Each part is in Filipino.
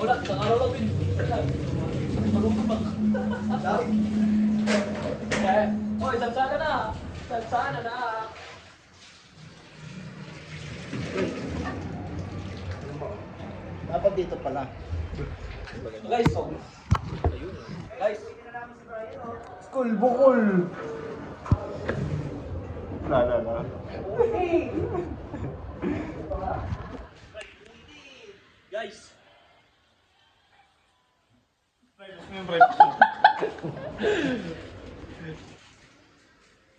Wala, sa araw lang din. Magugubak. Oy, sagsana na. Sagsana na. Dapat dito pala. Guys, guys. School bukol. Na. Guys.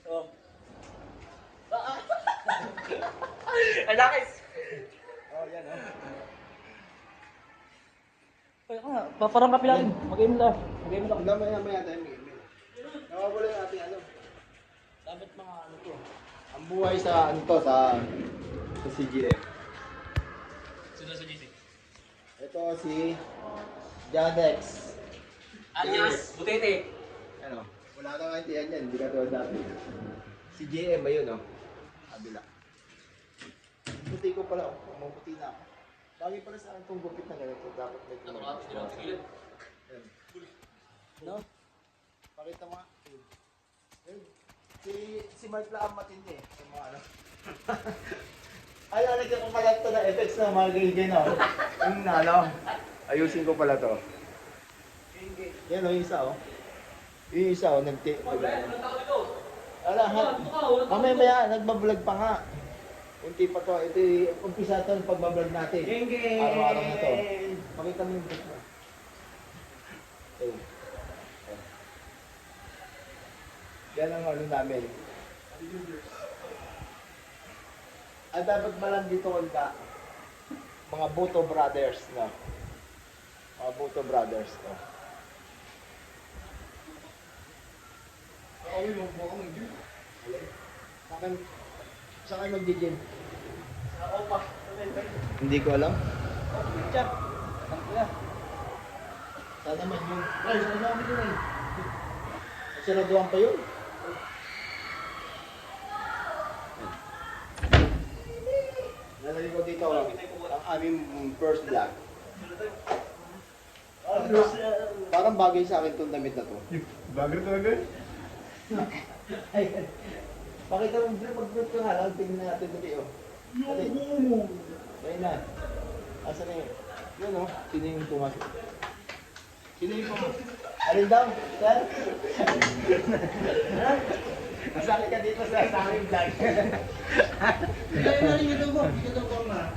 Oh. Ay, guys. Oh, yan oh. Parang kape lang. Mag-game lang. Mag-game lang. Maya tayo mag-email. Nawawala yung ating ano. Dapat mga ano to. Ang buhay sa ano to, sa CGM. Sino sa GC? Ito si Jadex. Alias, Butete. Ano? Wala kang intindihan yan, hindi ka tulad dati. Si JM ayun, no? Kabila. Puti ko pala, maputi na ako. Lagi pala sa akin itong gupit na ganito, dapat may Nakarapis nila ang tigilid. Ayan. No? Pakita mo nga. Ayan. Si Mark lang ang matindi eh. Sa mga ano. Ay, nalagyan ko pala ito na effects na mga gay-gay na. Yung ano, ayusin ko pala to. Yan o, yung isa o. Yung isa o, mamaya nagbablog pa nga. Unti pa to, ito yung umpisa to ng pagbablog natin. Araw-araw na to. Pakita mo yung vlog mo. Ayun. Yan ang ano namin. At dapat malang dito ka, mga Buto Brothers, no? Mga Buto Brothers, no? Ay, mo po ako mag-gym. Saan kayo mag-gym? Sa Opa. Hindi ko alam. Check. Saan naman yun? Ay, saan naman yun eh? Siraduhan pa yun. Nalagay ko dito ang aming first vlog. Parang bagay sa akin itong damit na to. Bagay talaga eh. Ay, pakita mo, mag-vlog ka nga lang, tingnan natin dali oh. Dali. Ayun na. Asa na yun? Yun oh, sino yung pumasok? Sino yung pumasok? Alin daw? Sir? Masali ka dito sa aming vlog. Kaya na rin ito mo, ito ko ma.